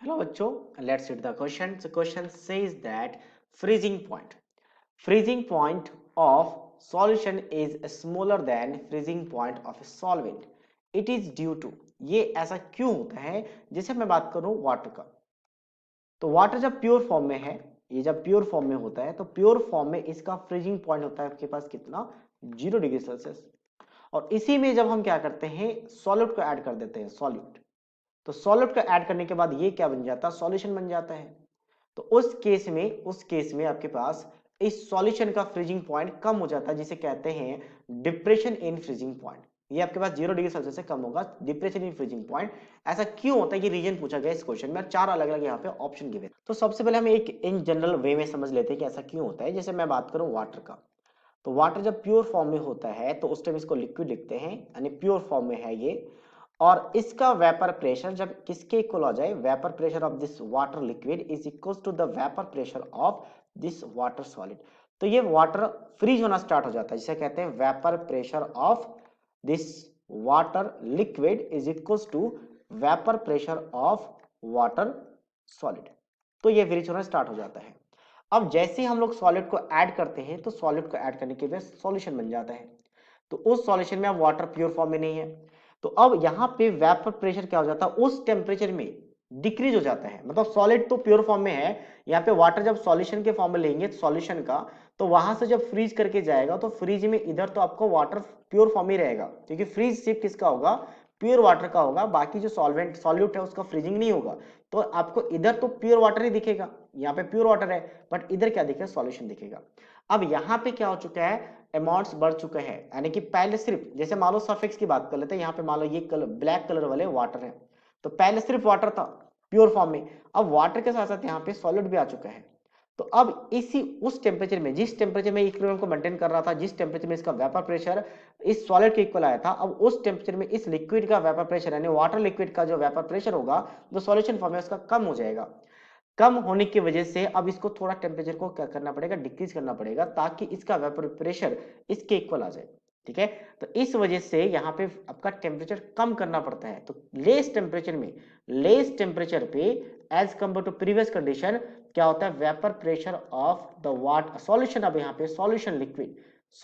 Hello बच्चों, let's read the question. The question says that freezing point. Freezing point of solution is smaller than freezing point of a solvent. It is due to ये ऐसा क्यों होता है? जैसे मैं बात करूं वाटर का, तो वाटर जब प्योर फॉर्म में है, ये जब प्योर फॉर्म में होता है तो प्योर फॉर्म में इसका फ्रीजिंग पॉइंट होता है आपके पास कितना, 0 डिग्री सेल्सियस। और इसी में जब हम क्या करते हैं, सॉल्यूट को ऐड कर देते हैं, सॉल्यूट, तो सॉल्यूट को ऐड करने के बाद ये क्या बन जाता है, सॉल्यूशन बन जाता है। तो उस केस में आपके पास इस सॉल्यूशन का फ्रीजिंग पॉइंट कम हो जाता है, जिसे कहते हैं डिप्रेशन इन फ्रीजिंग पॉइंट। ये आपके पास 0 डिग्री सेल्सियस से कम होगा, डिप्रेशन इन फ्रीजिंग पॉइंट। ऐसा क्यों होता है, ये रीजन पूछा गया इस क्वेश्चन में, 4 अलग अलग यहाँ पे ऑप्शन गिवन। तो सबसे पहले हम एक इन जनरल वे में समझ लेते हैं कि ऐसा क्यों होता है। जैसे मैं बात करूं वाटर का, तो वाटर जब प्योर फॉर्म में होता है तो उस टाइम इसको लिक्विड लिखते हैं, यानी प्योर फॉर्म में है ये। और इसका वेपर प्रेशर जब किसके इक्वल हो जाए, vapour pressure of this water liquid is equal to the vapour pressure of this water solid. तो ये वाटर फ्रीज होना स्टार्ट हो जाता है, जिसे कहते हैं vapour pressure of this water liquid is equal to vapour pressure of water solid. तो ये फ्रीज होना स्टार्ट हो जाता है। अब जैसे हम लोग सॉलिड को ऐड करते हैं तो सॉलिड को ऐड करने के बाद सॉल्यूशन बन जाता है। तो उस सॉल्यूशन में अब वाटर प्योर फॉर्म में नहीं है, तो अब यहाँ पे वेपर प्रेशर क्या हो जाता है, उस टेम्परेचर में डिक्रीज हो जाता है। मतलब सॉलिड तो प्योर फॉर्म में है, यहाँ पे वाटर जब सॉल्यूशन के फॉर्म में लेंगे सॉल्यूशन का, तो वहां से जब फ्रीज करके जाएगा तो फ्रीज में इधर तो आपको वाटर प्योर फॉर्म ही रहेगा, क्योंकि फ्रीज शिफ्ट किसका होगा, प्योर वाटर का होगा। बाकी जो सॉल्वेंट सॉल्यूट है उसका फ्रीजिंग नहीं होगा, तो आपको इधर तो प्योर वाटर ही दिखेगा, यहाँ पे प्योर वाटर है, बट इधर क्या दिखेगा, सॉल्यूशन दिखेगा। अब यहाँ पे क्या हो चुका है, अमाउंट्स बढ़ चुके हैं, यानी कि पहले सिर्फ, जैसे मान लो सफिक्स की बात कर लेते हैं, यहाँ पे मान लो ये कलर ब्लैक कलर वाले वाटर है, तो पहले सिर्फ वाटर था प्योर फॉर्म में, अब वाटर के साथ साथ यहाँ पे सॉलिड भी आ चुका है। तो अब इसी उस टेम्परेचर में, जिस टेम्परेचर में इक्विलिब्रियम को मेंटेन कर रहा था, जिस टेम्परेचर में इसका वेपर प्रेशर इस सॉलिड के इक्वल आया था, अब उस टेम्परेचर में इस लिक्विड का वेपर प्रेशर, यानी वाटर लिक्विड का जो वेपर प्रेशर होगा, जो सॉल्यूशन फॉर्म है उसका कम हो जाएगा। कम होने की वजह से अब इसको थोड़ा टेम्परेचर को क्या करना पड़ेगा, डिक्रीज करना पड़ेगा, ताकि इसका वेपर प्रेशर इसके इक्वल आ जाए। ठीक है, तो इस वजह से यहाँ पे आपका टेम्परेचर कम करना पड़ता है। तो लेस टेम्परेचर में, लेस टेम्परेचर पे as compare to previous condition क्या होता है, vapour pressure of the water solution, अब यहाँ पे सॉल्यूशन लिक्विड,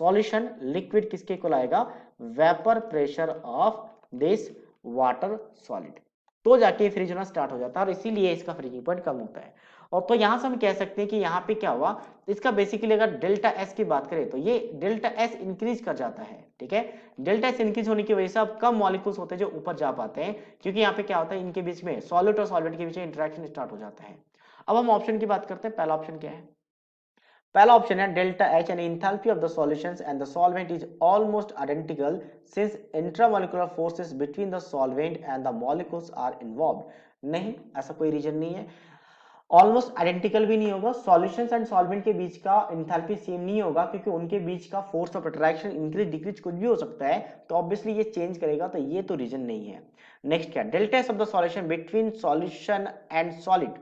सॉल्यूशन लिक्विड किसके इक्वल आएगा, vapour pressure of this water solid, तो जाके फ्रीज होना स्टार्ट हो जाता है, और इसीलिए इसका फ्रीजिंग पॉइंट कम होता है। और तो यहां से हम कह सकते हैं कि यहाँ पे क्या हुआ, इसका बेसिकली अगर डेल्टा एस की बात करें तो ये डेल्टा एस इंक्रीज कर जाता है। ठीक है, डेल्टा एस इंक्रीज होने की वजह से अब कम मॉलिक्यूल्स होते हैं जो ऊपर जा पाते हैं, क्योंकि यहाँ पे क्या होता है, इनके बीच में सॉल्यूट और सॉल्वेंट के बीच में इंटरेक्शन स्टार्ट हो जाता है। अब हम ऑप्शन की बात करते हैं, पहला ऑप्शन क्या है, पहला ऑप्शन है delta H, and enthalpy of the solutions and the solvent is almost identical since intramolecular forces between the solvent and the molecules are involved. नहीं, ऐसा कोई रीजन नहीं है। ऑलमोस्ट आइडेंटिकल भी नहीं होगा, सॉल्यूशंस एंड सॉल्वेंट के बीच का इंथैल्पी सेम नहीं होगा, क्योंकि उनके बीच का force of attraction increase decrease कुछ भी हो सकता है, तो ऑब्वियसली ये चेंज करेगा, तो ये तो रीजन नहीं है। नेक्स्ट क्या, delta S of the solution between solution and solid,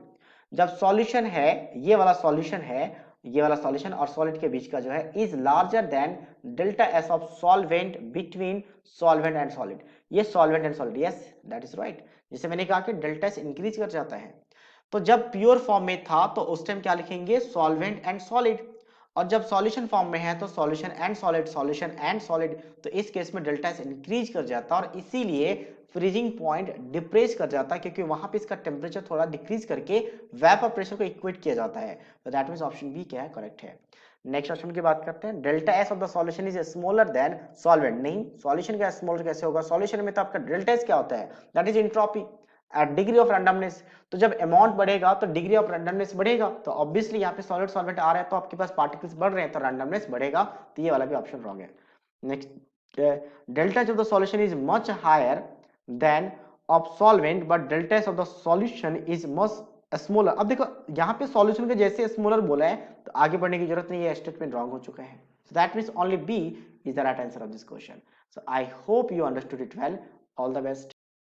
जब सॉल्यूशन है, ये वाला सॉल्यूशन है, ये वाला सॉल्यूशन और सॉलिड के बीच का जो है is larger than delta S of solvent between solvent and solid, ये solvent and solid, yes that is right. जैसे मैंने कहा कि डेल्टा एस इंक्रीज कर जाता है, तो जब प्योर फॉर्म में था तो उस टाइम क्या लिखेंगे, सॉल्वेंट एंड सॉलिड, और जब सॉल्यूशन फॉर्म में है तो solution and solid, solution and solid, तो इस केस में डेल्टा एस इंक्रीज कर जाता है, और इसीलिए फ्रीजिंग पॉइंट डिप्रेस कर जाता है, क्योंकि वहां पे इसका टेम्परेचर थोड़ा डिक्रीज करके वेपर प्रेशर को इक्वेट किया जाता है। तो दैट मींस ऑप्शन बी क्या है, करेक्ट है। नेक्स्ट ऑप्शन की बात करते हैं, delta S of the solution is smaller than solvent. नहीं, सॉल्यूशन का स्मॉलर कैसे होगा, सॉल्यूशन में तो आपका डेल्टा एस क्या होता है, that is entropy at degree of randomness. तो जब अमाउंट बढ़ेगा तो डिग्री ऑफ रैंडमनेस बढ़ेगा, तो ऑब्वियसली यहाँ पे सॉलिड सॉल्वेंट आ रहा है तो आपके पास पार्टिकल्स बढ़ रहे हैं, तो रैंडमनेस बढ़ेगा, तो ये वाला भी ऑप्शन रॉन्ग है। Next, delta of the solution is much higher than of solvent, but delta of the solution is much smaller. अब देखो यहाँ पे सॉल्यूशन के जैसे स्मॉलर बोला है, तो आगे बढ़ने की जरूरत नहीं है, स्टेटमेंट रॉन्ग हो चुका है। So that means only B is the right answer of this question. So I hope you understood it well. All the best.